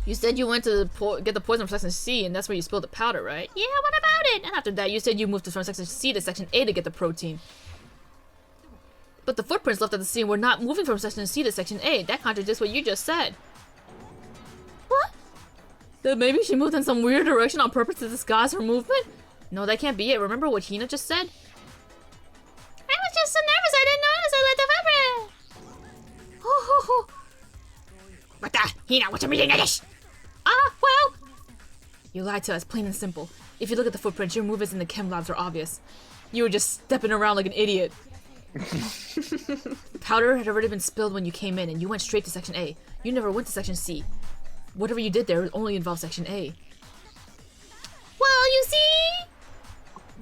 You said you went to get the poison from Section C, and that's where you spilled the powder, right? Yeah, what about it? And after that, you said you moved from Section C to Section A to get the protein. But the footprints left at the scene were not moving from Section C to Section A. That contradicts what you just said. What? That maybe she moved in some weird direction on purpose to disguise her movement? No, that can't be it. Remember what Hina just said? I was just so nervous I didn't notice I let the fabric. Oh. What the? Hina, what's your meaning of this? Well. You lied to us, plain and simple. If you look at the footprints, your movements in the chem labs are obvious. You were just stepping around like an idiot. Powder had already been spilled when you came in, and you went straight to Section A. You never went to Section C. Whatever you did there only involved Section A. Well, you see?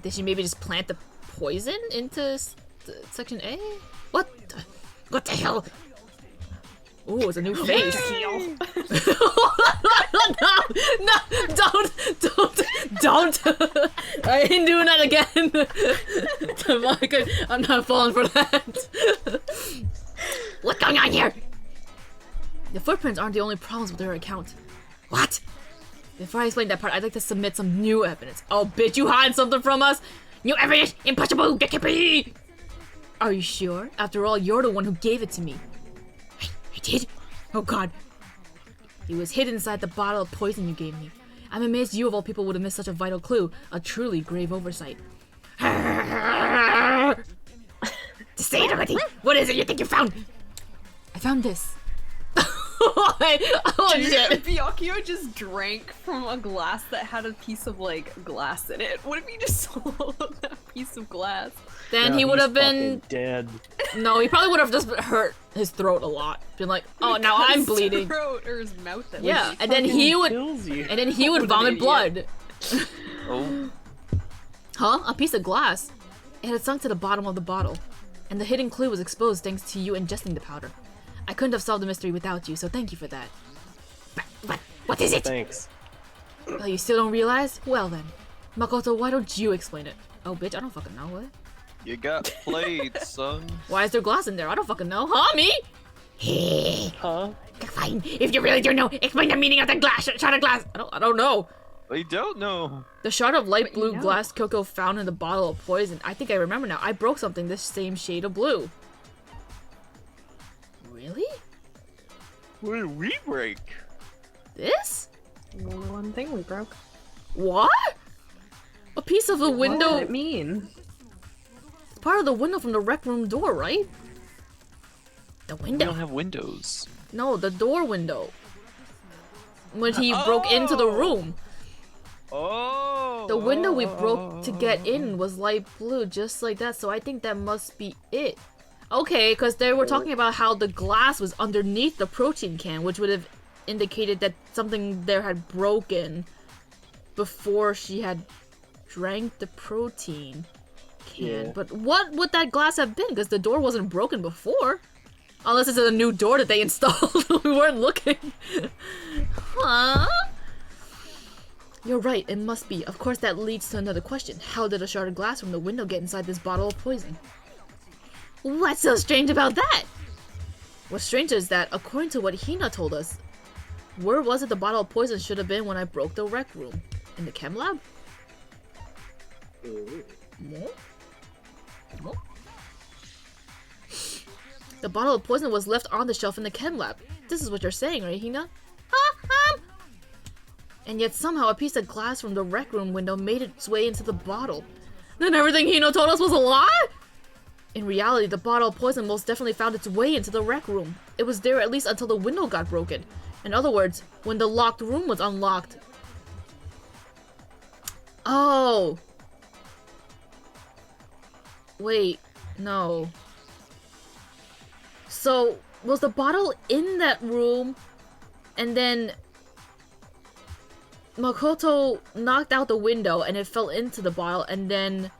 Did she maybe just plant the poison into Section A? What the hell? Ooh, it's a new face. No, don't. I ain't doing that again. I'm not falling for that. What's going on here? The footprints aren't the only problems with her account. What? Before I explain that part, I'd like to submit some new evidence. Oh, bitch, you hiding something from us? New evidence? Impossible! Get me! Are you sure? After all, you're the one who gave it to me. I did? Oh god. It was hidden inside the bottle of poison you gave me. I'm amazed you of all people would have missed such a vital clue. A truly grave oversight. Just say it already! What is it you think you found? I found this. Oh shit. Byakuya just drank from a glass that had a piece of, like, glass in it. What if he just swallowed that piece of glass? Then he would have been dead. No, he probably would have just hurt his throat a lot. Been like, oh, now I'm bleeding. His throat or his mouth. Yeah, and then he would vomit blood. Oh. Huh? A piece of glass. It had sunk to the bottom of the bottle, and the hidden clue was exposed thanks to you ingesting the powder. I couldn't have solved the mystery without you, so thank you for that. But what is it? Thanks. Oh, you still don't realize? Well then. Makoto, why don't you explain it? Oh, bitch, I don't fucking know. What? You got played, son. Why is there glass in there? I don't fucking know. Huh, me? Huh? Fine. If you really do know, explain the meaning of the glass. Shard of glass. I don't know. I don't know. The shard of light blue glass Kyoko found in the bottle of poison. I think I remember now. I broke something this same shade of blue. Really? What did we break? This? Only one thing we broke. What? A piece of the window. What did it mean? It's part of the window from the rec room door, right? The window. We don't have windows. No, the door window. When he broke into the room. Oh. The window we broke to get in was light blue, just like that. So I think that must be it. Okay, because they were talking about how the glass was underneath the protein can, which would have indicated that something there had broken before she had drank the protein can. Yeah. But what would that glass have been? Because the door wasn't broken before. Unless it's a new door that they installed. We weren't looking. Huh? You're right, it must be. Of course, that leads to another question. How did a shard of glass from the window get inside this bottle of poison? What's so strange about that? What's strange is that, according to what Hina told us, where was it the bottle of poison should have been when I broke the rec room? In the chem lab? No? No? The bottle of poison was left on the shelf in the chem lab. This is what you're saying, right, Hina? And yet somehow a piece of glass from the rec room window made its way into the bottle. Then everything Hina told us was a lie? In reality, the bottle of poison most definitely found its way into the rec room. It was there at least until the window got broken. In other words, when the locked room was unlocked. Oh. Wait, no. So, was the bottle in that room, and then Makoto knocked out the window and it fell into the bottle, and then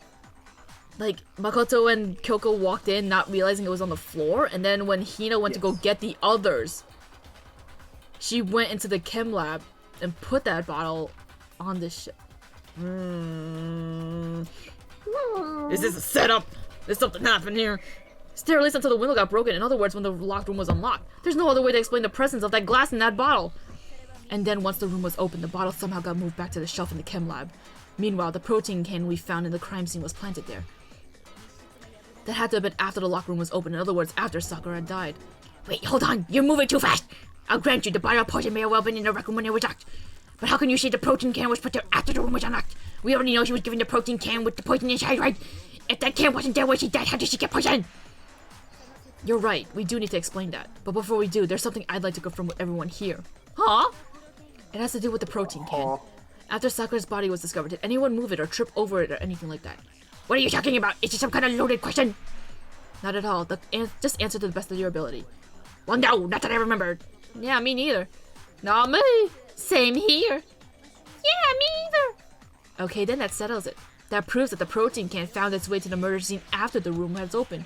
like Makoto and Kyoko walked in not realizing it was on the floor, and then when Hina went to go get the others, she went into the chem lab and put that bottle on the shelf. Is this a setup? There's something happened here. Stair leads until the window got broken. In other words, when the locked room was unlocked. There's no other way to explain the presence of that glass in that bottle. And then once the room was open, the bottle somehow got moved back to the shelf in the chem lab. Meanwhile, the protein can we found in the crime scene was planted there. That had to have been after the locked room was open. In other words, after Sakura had died. Wait, hold on. You're moving too fast. I'll grant you the bottle of poison may have well been in the rec room when it was locked. But how can you say the protein can was put there after the room was unlocked? We already know she was given the protein can with the poison inside, right? If that can wasn't there when she died, how did she get poisoned? You're right. We do need to explain that. But before we do, there's something I'd like to confirm with everyone here. Huh? It has to do with the protein can. After Sakura's body was discovered, did anyone move it or trip over it or anything like that? What are you talking about? Is this some kind of loaded question? Not at all. Just answer to the best of your ability. Well, no, not that I remember. Yeah, me neither. Not me. Same here. Yeah, me either. Okay, then that settles it. That proves that the protein can found its way to the murder scene after the room was open.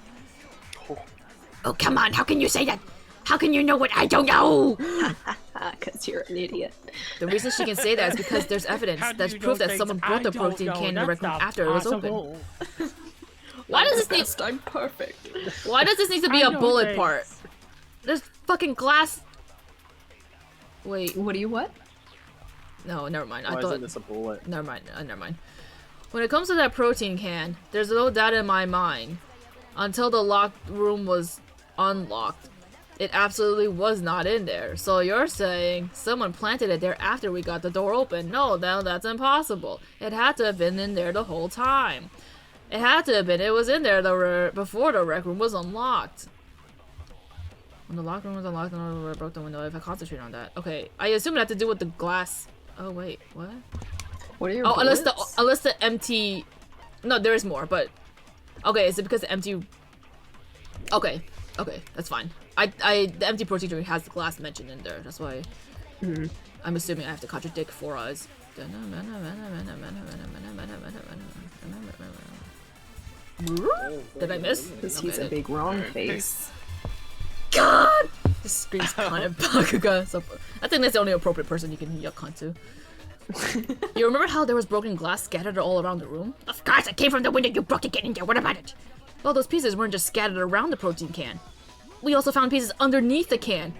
Oh, come on. How can you say that? How can you know what I don't know? Because you're an idiot. The reason she can say that is because there's evidence that's proof that someone brought the protein can in the rec room after it was open. Why does this need? I'm perfect. Why does this need to be a bullet part? There's fucking glass. Wait. What do you what? No, never mind. Why I thought. isn't this a bullet? Never mind. Never mind. When it comes to that protein can, there's no doubt in my mind. Until the locked room was unlocked, it absolutely was not in there. So you're saying someone planted it there after we got the door open? No, that's impossible. It had to have been in there the whole time. It had to have been. It was in there before the rec room was unlocked. When the locked room was unlocked, I broke the window. If I concentrate on that, okay. I assume it had to do with the glass. Oh wait, what? What are your unless bullets? the empty. No, there is more, but okay. Is it because the empty? Okay, that's fine. The empty protein drink has the glass mentioned in there. That's why I'm assuming I have to contradict Four Eyes. Did I miss? Because he's a big wrong face. God! This screams cunt at Bakuga. So, I think that's the only appropriate person you can yell cunt to. You remember how there was broken glass scattered all around the room? Of course, it came from the window you broke to get in there. What about it? Well, those pieces weren't just scattered around the protein can. We also found pieces underneath the can.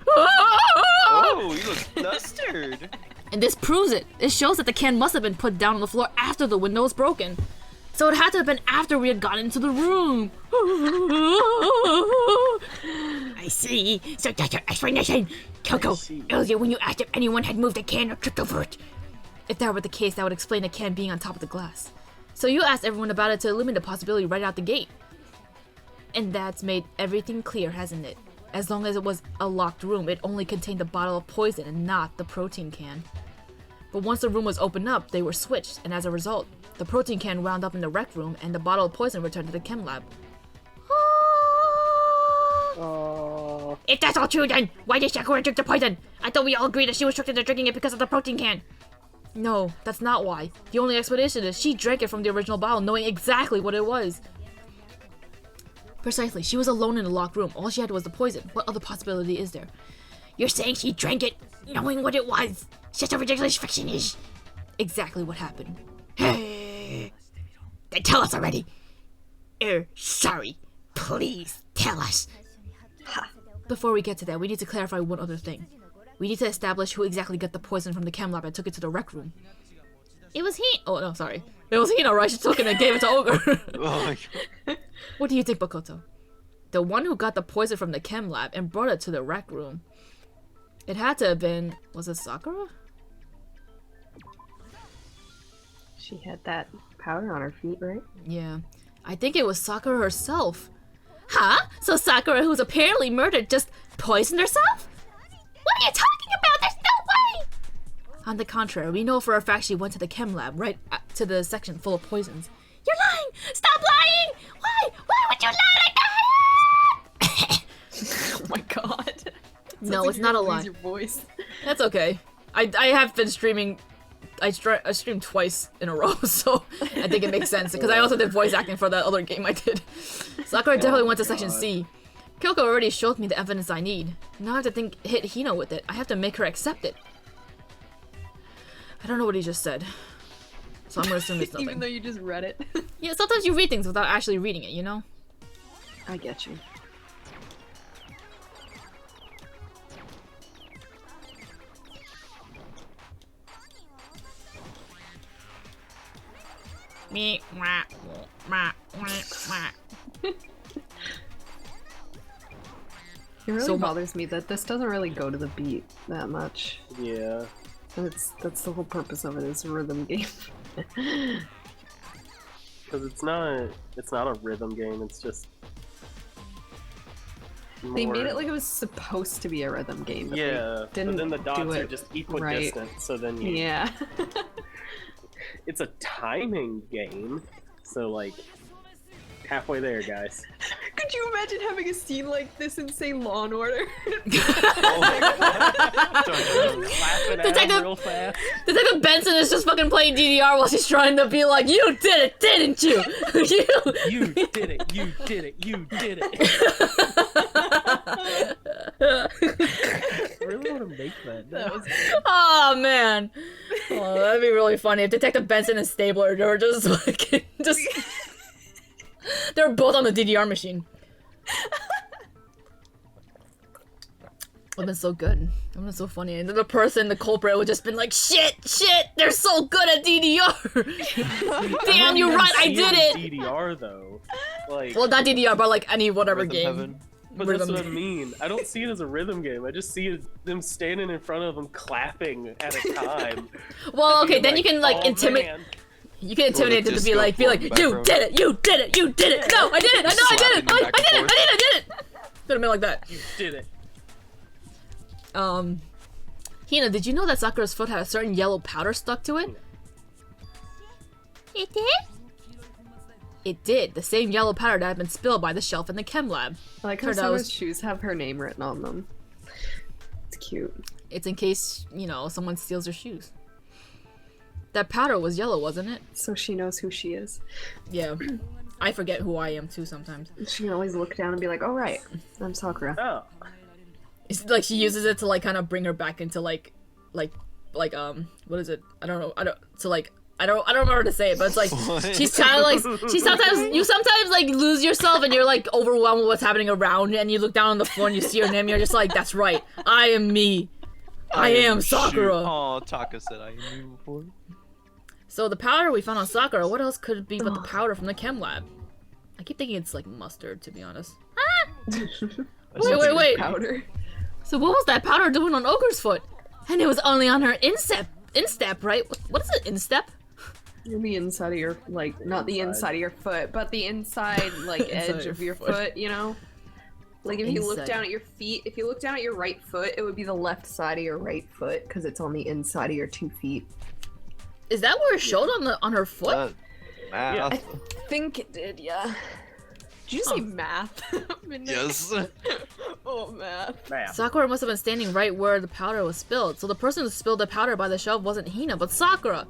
Oh, you look flustered. And this proves it. It shows that the can must have been put down on the floor after the window was broken. So it had to have been after we had gotten into the room. I see. So that's your explanation. Coco, earlier when you asked if anyone had moved the can or tripped over it. If that were the case, that would explain the can being on top of the glass. So you asked everyone about it to eliminate the possibility right out the gate. And that's made everything clear, hasn't it? As long as it was a locked room, it only contained the bottle of poison and not the protein can. But once the room was opened up, they were switched, and as a result, the protein can wound up in the rec room and the bottle of poison returned to the chem lab. If that's all true, then why did Sakura drink the poison? I thought we all agreed that she was tricked into drinking it because of the protein can. No, that's not why. The only explanation is she drank it from the original bottle, knowing exactly what it was. Precisely, she was alone in the locked room. All she had was the poison. What other possibility is there? You're saying she drank it, knowing what it was? Such a ridiculous fiction is. Exactly what happened. Then tell us already. Sorry. Please, tell us. Before we get to that, we need to clarify one other thing. We need to establish who exactly got the poison from the chem lab and took it to the rec room. It was he. Oh, no, sorry. It was Hino, right? She took it and gave it to Ogre. Oh my god. What do you think, Bakoto? The one who got the poison from the chem lab and brought it to the rec room. It had to have been... Was it Sakura? She had that powder on her feet, right? Yeah. I think it was Sakura herself. Huh? So Sakura, who was apparently murdered, just poisoned herself? What are you talking about? There's no way! On the contrary, we know for a fact she went to the chem lab, right to the section full of poisons. You're lying! Stop lying! Why? Why would you lie like that? Oh my god. No, it's not a lie. Your voice. That's okay. I have been streaming. I streamed twice in a row, so I think it makes sense because I also did voice acting for that other game I did. Sakura definitely went to section C. Kyoko already showed me the evidence I need. Now I have to hit Hino with it. I have to make her accept it. I don't know what he just said, so I'm gonna assume it's nothing. Even though you just read it. Yeah, sometimes you read things without actually reading it, you know? I get you. Me, wah, wah, wah, wah. It really So bothers me that this doesn't really go to the beat that much. Yeah. And that's the whole purpose of it, is a rhythm game. Because it's not a rhythm game, it's just They more- made it like it was supposed to be a rhythm game. But Yeah, they didn't but then the do dots are it just equidistant, so then you Yeah. it's a timing game. So like halfway there, guys. Could you imagine having a scene like this in, say, Law and Order? Clapping at Detective- him real fast. Detective Benson is just fucking playing DDR while she's trying to be like, you did it, didn't you? You did it, you did it, you did it. I really want to make that. That was Oh man. Oh, that'd be really funny if Detective Benson and Stabler they were just fucking just they were both on the DDR machine. Would've been so good. Would've been so funny. And then the person, the culprit, would just been like, shit, they're so good at DDR. Damn, you're right, I did it. DDR though, like. Well, not DDR, but like any whatever Rhythm game. Heaven. But that's Rhythm. what I mean. I don't see it as a rhythm game. I just see it, them standing in front of them clapping at a time. Well, okay, Being then you can like "Oh, intimidate. man." You can intimidate them to be disco like, floor in the you background. did it, you did it, you did it. No, I did it, I know I did it, Slapping them I back did it, and I did it. Could have been like that. You did it. Hina, did you know that Sakura's foot had a certain yellow powder stuck to it? It did? It did. The same yellow powder that had been spilled by the shelf in the chem lab. I like how Turned some out of it his was- shoes have her name written on them. It's cute. It's in case, you know, someone steals her shoes. That powder was yellow, wasn't it? So she knows who she is. Yeah. I forget who I am too sometimes. She can always look down and be like, oh right, I'm Sakura. Oh. It's like she uses it to like kind of bring her back into like what is it? I don't know. I don't remember how to say it, but it's like she's kind of like you sometimes like lose yourself and you're like overwhelmed with what's happening around you and you look down on the floor and you see her name and you're just like, that's right, I am me. I am Sakura. Oh, Taka said I am you before. So the powder we found on Sakura, what else could it be but the powder from the chem lab? I keep thinking it's like mustard, to be honest. Wait. Powder. So what was that powder doing on Ogre's foot? And it was only on her instep, right? What is it, instep? The inside of your, like, not the inside of your foot, but the inside, like, Inside edge your of your foot. foot, you know? Like, if you look Inside. down at your feet, if you look down at your right foot, it would be the left side of your right foot, because it's on the inside of your 2 feet. Is that where it showed on her foot? Math. I think it did, yeah. Did you say math? Yes. Oh, math. Man. Sakura must have been standing right where the powder was spilled. So the person who spilled the powder by the shelf wasn't Hina, but Sakura.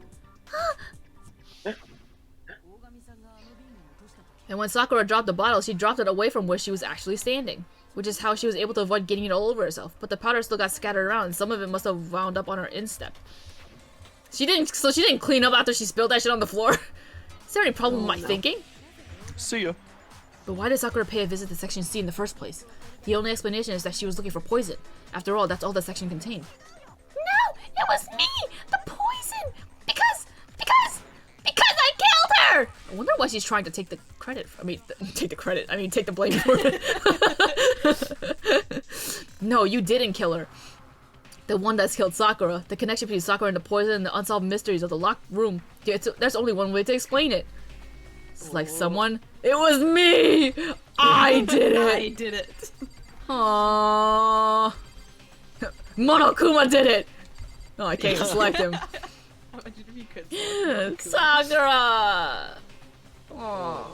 And when Sakura dropped the bottle, she dropped it away from where she was actually standing, which is how she was able to avoid getting it all over herself. But the powder still got scattered around, and some of it must have wound up on her instep. She didn't clean up after she spilled that shit on the floor. Is there any problem with my thinking? See ya. But why did Sakura pay a visit to Section C in the first place? The only explanation is that she was looking for poison. After all, that's all the section contained. No! It was me! The poison! Because I killed her! I wonder why she's trying to take the credit. Take the blame for it. No, you didn't kill her. The one that's killed Sakura. The connection between Sakura and the poison and the unsolved mysteries of the locked room. There's only one way to explain it. It's like someone... It was me! I did it! I did it. Aww. Monokuma did it! Oh, I can't even select him. Imagine if you could. Sakura! Aww.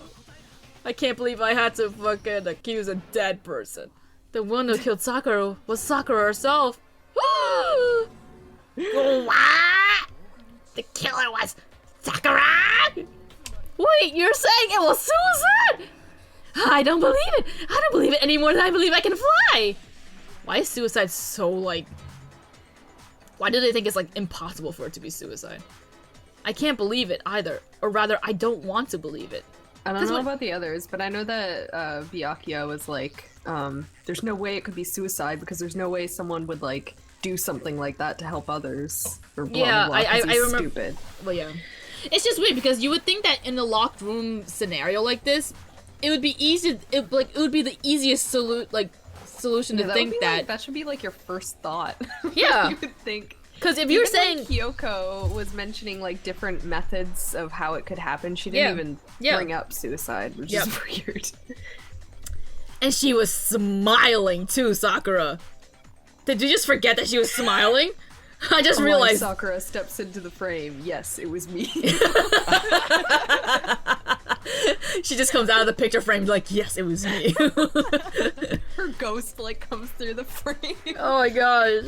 I can't believe I had to fucking accuse a dead person. The one who killed Sakura was Sakura herself. What? The killer was Sakura? Wait, you're saying it was suicide? I don't believe it. I don't believe it any more than I believe I can fly. Why is suicide so, like... Why do they think it's, like, impossible for it to be suicide? I can't believe it, either. Or rather, I don't want to believe it. I don't 'Cause know what- about the others, but I know that Byakuya was like, there's no way it could be suicide because there's no way someone would like do something like that to help others. Or blah, Yeah, blah, blah, 'cause I he's remember- stupid. Well, yeah. It's just weird because you would think that in a locked room scenario like this, it would be easy. It would be the easiest solution to Yeah, think would be that. like, that should be like your first thought. Yeah. You would think. Because if you're Even saying when Kyoko was mentioning like different methods of how it could happen, she didn't even bring up suicide, which is weird. And she was smiling too, Sakura. Did you just forget that she was smiling? I just realized. Sakura steps into the frame. Yes, it was me. She just comes out of the picture frame like, yes, it was me. Her ghost like comes through the frame. Oh my gosh.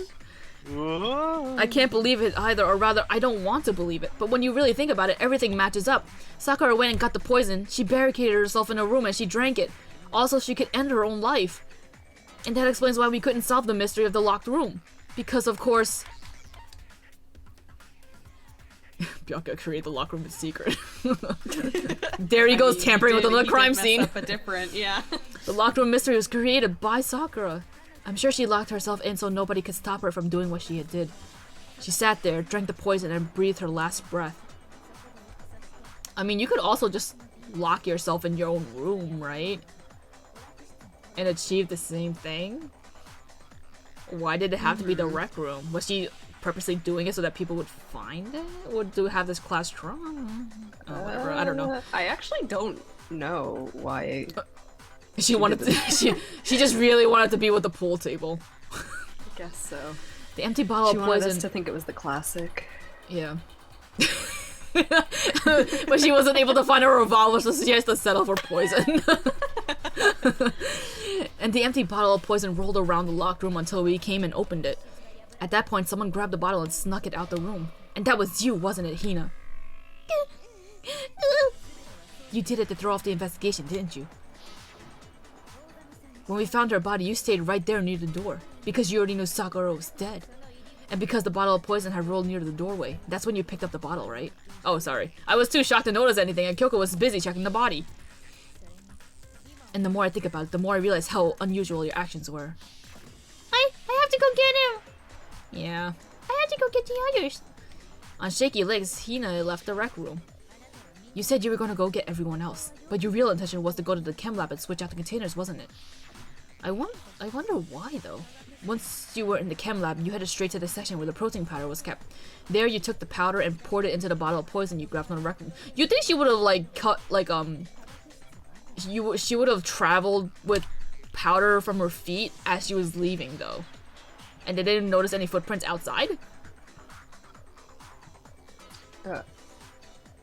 Whoa. I can't believe it either, or rather, I don't want to believe it. But when you really think about it, everything matches up. Sakura went and got the poison, she barricaded herself in a room and she drank it. Also, she could end her own life. And that explains why we couldn't solve the mystery of the locked room. Because, of course... Byakuya created the locked room in secret. There he goes, tampering with another crime scene. Up a different, yeah. The locked room mystery was created by Sakura. I'm sure she locked herself in so nobody could stop her from doing what she had did. She sat there, drank the poison, and breathed her last breath. I mean, you could also just lock yourself in your own room, right? And achieve the same thing? Why did it have to be the rec room? Was she purposely doing it so that people would find it? Or do have this class trauma? Oh, whatever, I don't know. I actually don't know why. She wanted to, she just really wanted to be with the pool table. I guess so. The empty bottle She of wanted poison. us to think it was the classic. Yeah. But she wasn't able to find a revolver, so she has to settle for poison. And the empty bottle of poison rolled around the locked room until we came and opened it. At that point, someone grabbed the bottle and snuck it out the room. And that was you, wasn't it, Hina? You did it to throw off the investigation, didn't you? When we found her body, you stayed right there near the door, because you already knew Sakura was dead. And because the bottle of poison had rolled near the doorway. That's when you picked up the bottle, right? Oh, sorry. I was too shocked to notice anything, and Kyoko was busy checking the body. And the more I think about it, the more I realize how unusual your actions were. I have to go get him! Yeah. I have to go get the others. On shaky legs, Hina left the rec room. You said you were going to go get everyone else, but your real intention was to go to the chem lab and switch out the containers, wasn't it? I wonder why, though. Once you were in the chem lab, you headed straight to the section where the protein powder was kept. There, you took the powder and poured it into the bottle of poison you grabbed from the rec room. You'd think she would have, like, she would have traveled with powder from her feet as she was leaving, though. And they didn't notice any footprints outside?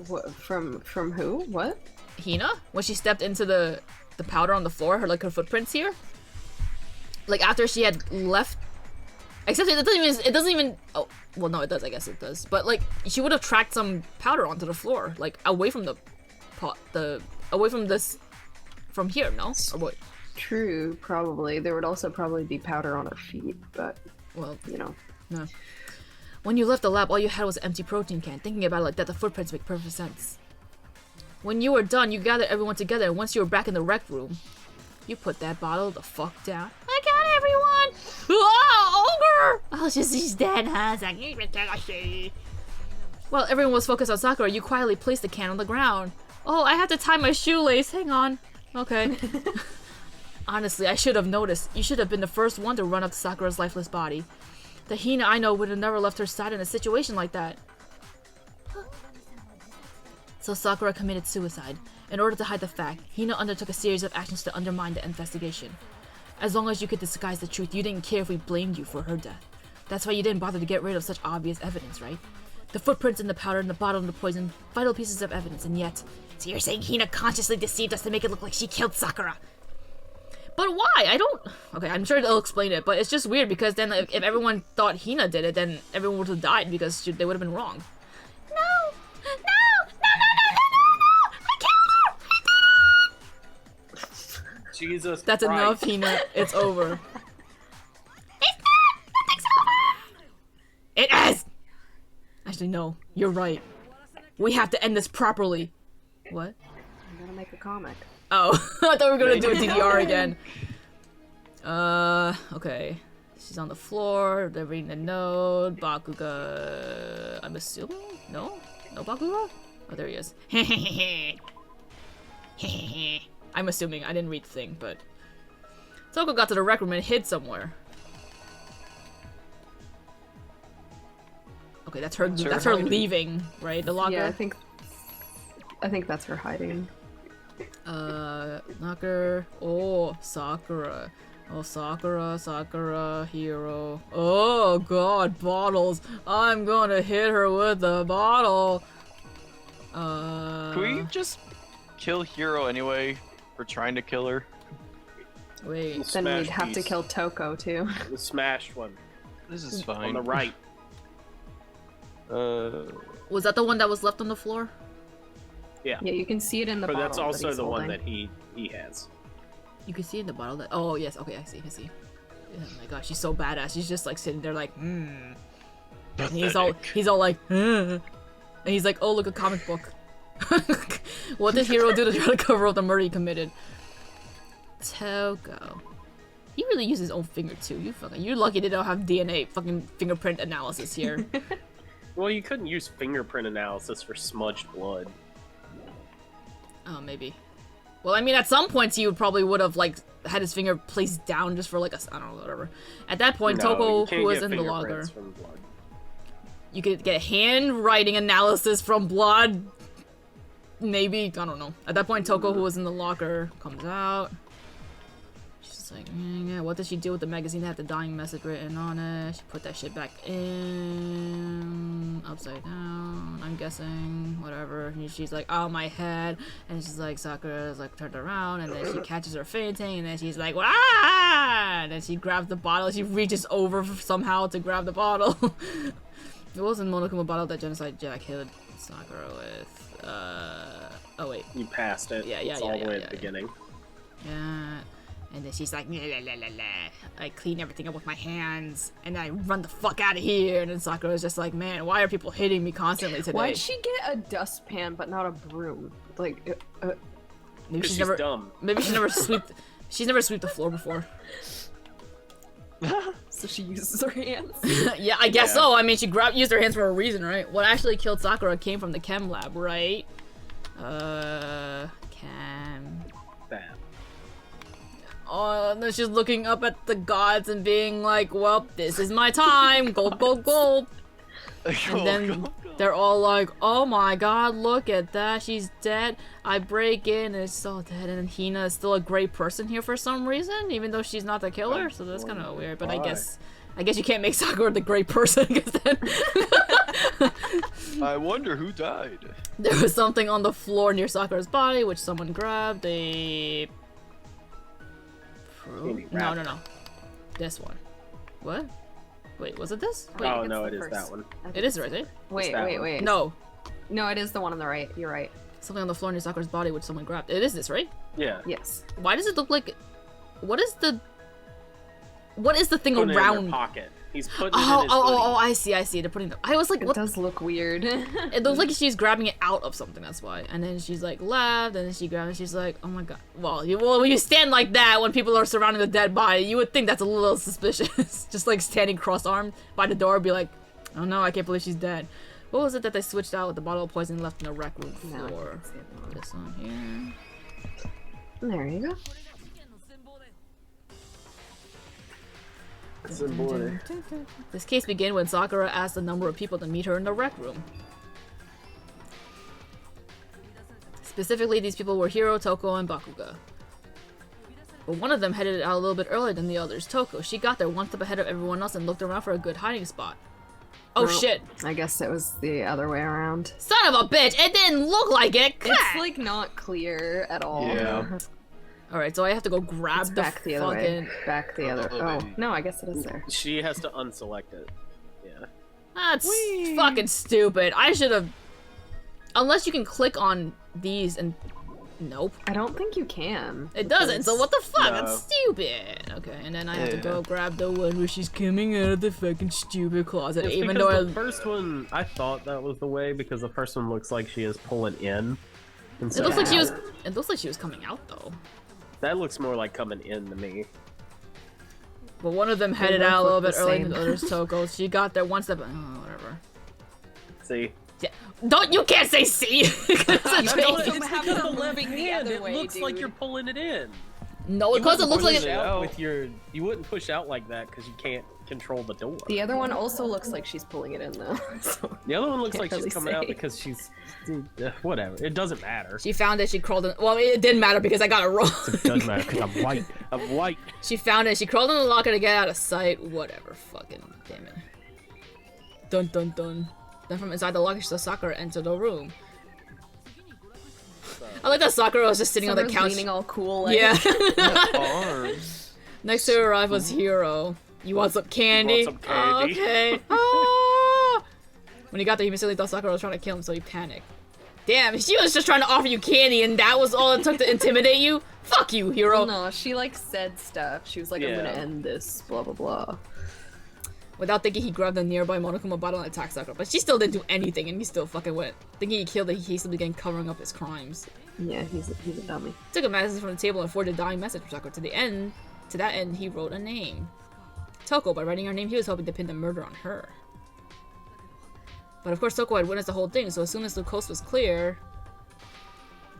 What, from who? What? Hina? When she stepped into the powder on the floor, her footprints here? Like, after she had left... Except it doesn't even... Oh, well, no, it does, I guess it does. But, like, she would have tracked some powder onto the floor. Like, away from the pot... Away from this... From here, no? Or what? True, probably. There would also probably be powder on her feet, but... Well, you know. no. When you left the lab, all you had was an empty protein can. Thinking about it like that, the footprints make perfect sense. When you were done, you gathered everyone together, and once you were back in the rec room, you put that bottle the fuck down. I got everyone! Oh, ogre! Oh, she's dead, huh? While everyone was focused on Sakura, you quietly placed the can on the ground. Oh, I have to tie my shoelace. Hang on. Okay. Honestly, I should have noticed. You should have been the first one to run up to Sakura's lifeless body. The Hina I know would have never left her side in a situation like that. So Sakura committed suicide. In order to hide the fact, Hina undertook a series of actions to undermine the investigation. As long as you could disguise the truth, you didn't care if we blamed you for her death. That's why you didn't bother to get rid of such obvious evidence, right? The footprints in the powder and the bottle of the poison, vital pieces of evidence, and yet... So you're saying Hina consciously deceived us to make it look like she killed Sakura? But why? I don't... Okay, I'm sure they'll explain it, but it's just weird because then if everyone thought Hina did it, then everyone would have died because they would have been wrong. No! No! I killed her! I did it! Jesus That's Christ. enough, Hina. It's over. It's not! Nothing's over! It is! Actually, no. You're right. We have to end this properly. What? I'm gonna make a comic. Oh, I thought we were gonna do a DDR again. Okay. She's on the floor, they're reading the note. Bakuga... I'm assuming? No? No Bakuga? Oh, there he is. I'm assuming. I didn't read the thing, but... Toko got to the rec room and hid somewhere. Okay, that's her leaving, right? The locker? Yeah, I think that's her hiding. Locker. Oh, Sakura. Oh, Sakura, hero. Oh god, bottles. I'm gonna hit her with the bottle. Can we just kill Hero anyway for trying to kill her? Wait. Then we'd have to kill Toko too. The smashed one. This is fine. On the right. Was that the one that was left on the floor? Yeah. Yeah, you can see it in the But bottle. that's also he's the one holding. that he has. You can see in the bottle that. Oh yes, okay, I see. Oh my gosh, she's so badass. She's just like sitting there like, And he's all like, And he's like, oh look, a comic book. What did Hero do to try to cover up the murder he committed? Toko. He really used his own finger too. You're lucky they don't have DNA fucking fingerprint analysis here. Well, you couldn't use fingerprint analysis for smudged blood. Oh, maybe. Well, I mean, at some points he would have like had his finger placed down just for like I don't know, whatever. At that point, No, Toko, you can't who was get in the logger, fingerprints from blood. you could get handwriting analysis from blood. Maybe, I don't know. At that point, Toko, who was in the locker, comes out. She's like, yeah, what did she do with the magazine that had the dying message written on it? She put that shit back in, upside down, I'm guessing, whatever. And she's like, oh, my head. And she's like, Sakura's like turned around, and then she catches her fainting, and then she's like, wah! And then she grabs the bottle, she reaches over somehow to grab the bottle. It wasn't Monokuma bottle that Genocide Jack hit Sakura with. Oh wait. You passed it. Yeah, it's all the way at the beginning. Yeah. And then she's like, la, la, la, la, la. I clean everything up with my hands, and then I run the fuck out of here. And then Sakura's just like, man, why are people hitting me constantly today? Why'd she get a dustpan but not a broom? Like, maybe she's dumb. Maybe she's never swept. She's never swept the floor before. so she uses her hands. Yeah, I guess so. I mean, she used her hands for a reason, right? What actually killed Sakura came from the chem lab, right? Chem. Bam. Oh, and then she's looking up at the gods and being like, well, this is my time. Gold, gold, gold. And then they're all like, oh my god, look at that. She's dead. I break in and it's all dead. And then Hina is still a great person here for some reason, even though she's not the killer. So that's kind of weird. But I guess you can't make Sakura the great person because then... I wonder who died. There was something on the floor near Sakura's body, which someone grabbed. A... No. This one. What? Wait, was it this? Wait, Oh no, it is that one. it is right, eh? Wait. No. No, it is the one on the right. You're right. Something on the floor near Sakura's body, which someone grabbed. It is this, right? Yeah. Yes. Why does it look like... What is the thing Putting it in around... their pocket. He's putting it in his Oh, I see. They're putting it... I was like, It what? does look weird. It looks like she's grabbing it out of something, that's why. And then she's like, left, and then she grabs it, she's like, oh my god. Well, when you stand like that when people are surrounding the dead body, you would think that's a little suspicious. Just like standing cross-armed by the door, be like, oh no, I can't believe she's dead. What was it that they switched out with the bottle of poison left in the rec room floor? This one here. There you go. This case began when Sakura asked a number of people to meet her in the rec room. Specifically, these people were Hiro, Toko, and Bakuga. But one of them headed out a little bit earlier than the others, Toko. She got there one step ahead of everyone else and looked around for a good hiding spot. Oh Well, shit! I guess it was the other way around. Son of a bitch! It didn't look like it! It's like not clear at all. Yeah. Alright, so I have to go grab It's the back the other fucking... way. Back the other. Oh, baby. no, I guess it is there. She has to unselect it. Yeah. That's fucking stupid. I should have... Unless you can click on these and... Nope. I don't think you can. It doesn't, so what the fuck? No. That's stupid. Okay, and then I have to Yeah. go grab the one where she's coming out of the fucking stupid closet, It's even because though the first one, I thought that was the way because the first one looks like she is pulling in. It looks like she was. It looks like she was coming out though. That looks more like coming in to me. But one of them headed both out a little look bit the early same. than the others. Toko. She got there one step. Oh, whatever. See? Yeah. You can't say C. It's a don't change. have because her of the left moving the hand. other It way, looks like dude. you're pulling it in. No, because it looks like Push it. out with your. You wouldn't push out like that because you can't control the door. The other one also looks like she's pulling it in though. So. The other one looks Can't like she's really coming out say. because she's. Whatever. It doesn't matter. She found it. She crawled in. Well, it didn't matter because I got it wrong. It doesn't matter because I'm white. I'm white. She found it. She crawled in the locker to get out of sight. Whatever. Fucking damn it. Dun dun dun. Then from inside the locker, she saw Sakura enter the room. I like that Sakura was just sitting on the Summer's couch. leaning all cool. Like, Yeah. Arms. Next to her arrived was Hiro. You want some candy? You want some candy? Okay. Ah! When he got there, he immediately thought Sakura was trying to kill him, so he panicked. Damn, she was just trying to offer you candy, and that was all it took to intimidate you? Fuck you, Hiro. Well, no, she like said stuff. She was like, "I'm gonna Yeah. end this." Blah blah blah. Without thinking, he grabbed a nearby Monokuma bottle and attacked Sakura, but she still didn't do anything, and he still fucking went. Thinking he killed her, he hastily began covering up his crimes. Yeah, he's a dummy. Took a message from the table and forged a dying message for Sakura. To that end, he wrote a name. Toko. By writing her name, he was hoping to pin the murder on her. But of course, Toko had witnessed the whole thing, so as soon as the coast was clear...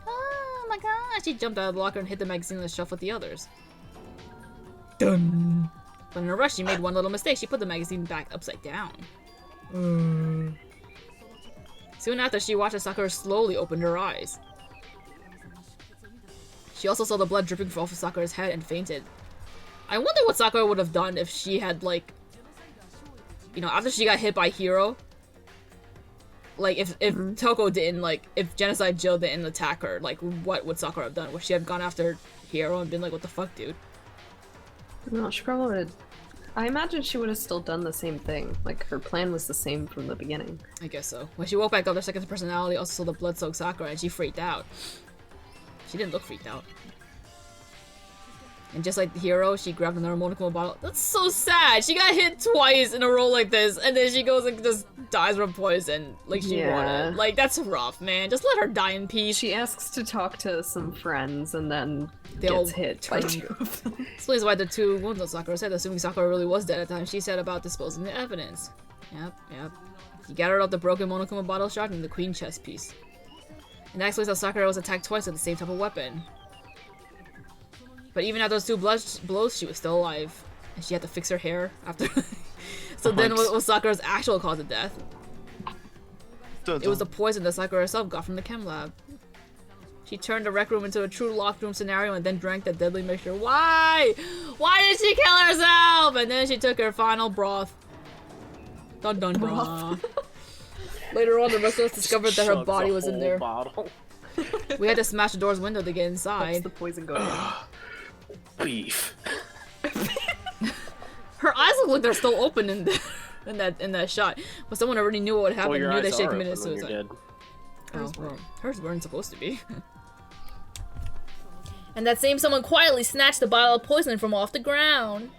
Oh my gosh! She jumped out of the locker and hit the magazine on the shelf with the others. Dun! But in a rush, she made one little mistake. She put the magazine back upside down. Soon after, she watched as Sakura slowly opened her eyes. She also saw the blood dripping off of Sakura's head and fainted. I wonder what Sakura would have done if she had, like... You know, after she got hit by Hiro... Like, if Toko didn't, like, if Genocide Jill didn't attack her, like, what would Sakura have done? Would she have gone after Hiro and been like, what the fuck, dude? No, she probably would. I imagine she would have still done the same thing. Like, her plan was the same from the beginning. I guess so. When she woke back up, her second personality also saw the blood-soaked Sakura, and she freaked out. She didn't look freaked out. And just like the hero, she grabbed another Monokuma bottle. That's so sad! She got hit twice in a row like this, and then she goes and just dies from poison, like she Yeah. wanted. Like, that's rough, man. Just let her die in peace. She asks to talk to some friends and then They all gets hit by turned. 2 of them. Explains why the 2 wounds on Sakura's head, assuming Sakura really was dead at the time she said about disposing the evidence. Yep. He gathered up the broken Monokuma bottle shard and the queen chest piece. And that explains how Sakura was attacked twice with the same type of weapon. But even after those 2 blows, she was still alive. And she had to fix her hair after. So then what was Sakura's actual cause of death? It was the poison that Sakura herself got from the chem lab. She turned the rec room into a true locked room scenario and then drank that deadly mixture. Why? Why did she kill herself? And then she took her final broth. Dun dun dun. Later on, the rest of us discovered that her Chugs body a was in whole there. Bottle. We had to smash the door's window to get Helps inside. the poison go down. Beef. Her eyes look like they're still open in that shot. But someone already knew what would happen. Well, your Knew that eyes she had are committed open when you're suicide. dead. Oh, well, hers weren't supposed to be. And that same someone quietly snatched the bottle of poison from off the ground.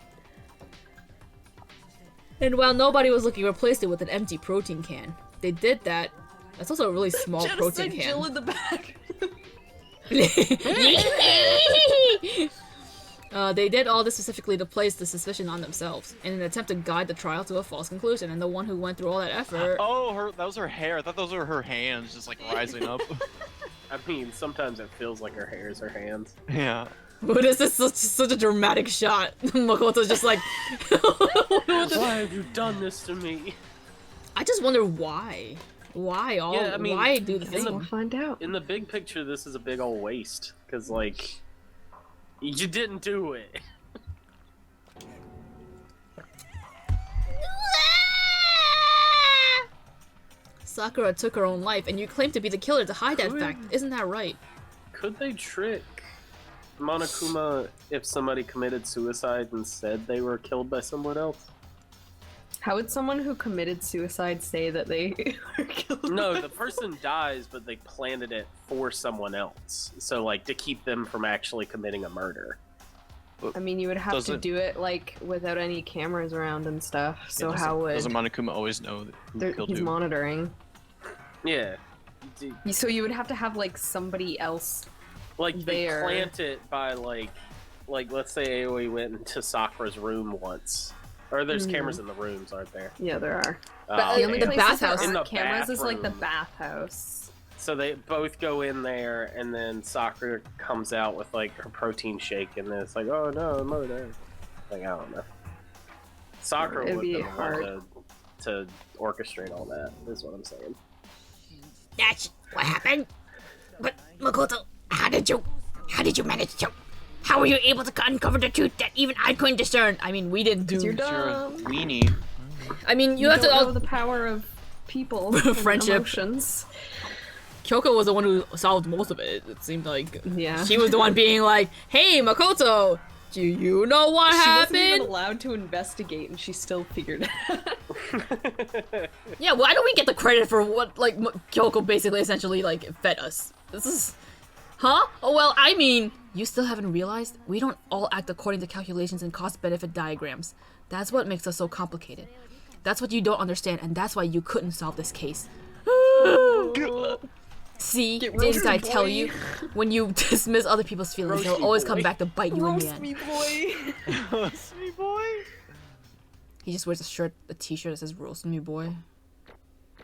And while nobody was looking, replaced it with an empty protein can. They did that. That's also a really small protein Genocide Jill can. in the back. They did all this specifically to place the suspicion on themselves, in an attempt to guide the trial to a false conclusion. And the one who went through all that effort. Oh, that was her hair. I thought those were her hands just like rising up. I mean, sometimes it feels like her hair is her hands. Yeah. What is this? Such a dramatic shot. Makoto's just like. Why have you done this to me? I just wonder why. Why all? Yeah, I mean, why do the We'll thing? find out. In the big picture, this is a big old waste. Because, like, you didn't do it. Sakura took her own life, and you claim to be the killer to hide that fact. Isn't that right? Could they trick Monokuma if somebody committed suicide and said they were killed by someone else? How would someone who committed suicide say that they were killed? No, the person dies, but they planted it for someone else. So, like, to keep them from actually committing a murder. I mean, you would have to Doesn't- do it like without any cameras around and stuff. So how would doesn't Monokuma always know who killed he's who? monitoring? Yeah. So you would have to have like somebody else. Like they there. plant it by like let's say AoE went into Sakura's room once, or there's cameras in the rooms, aren't there? Yeah, there are. But, The only the places bathhouse. there In the aren't cameras is like the bathroom. bathhouse. So they both go in there, and then Sakura comes out with like her protein shake, and then it's like, oh no, I'm over there. Like I don't know. Sakura It'd would be be hard hard. to orchestrate all that. Is what I'm saying. That's what happened. But Makoto, how did you manage to? How were you able to uncover the truth that even I couldn't discern? I mean, we didn't do. You're You're a dumb. weenie. I mean, you You have to. don't know the power of people, and Friendship. emotions. Kyoko was the one who solved most of it. It seemed like Yeah. she was the one being like, "Hey, Makoto, do you know what She wasn't even happened?" allowed to investigate, and she still figured it out. Yeah, why don't we get the credit for what like Kyoko basically essentially like fed us? This is, huh? Oh well, I mean, you still haven't realized we don't all act according to calculations and cost-benefit diagrams. That's what makes us so complicated. That's what you don't understand, and that's why you couldn't solve this case. See, didn't roasted, I tell boy. you? When you dismiss other people's feelings, they'll Roasty always boy. come back to bite you in the Roast end. me, boy. Me boy. He just wears a t-shirt that says "Roast Me, boy."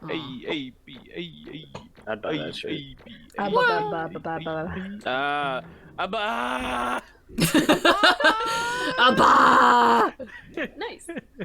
Aw. A B A I'd buy that shit. Abba! Abba! Nice.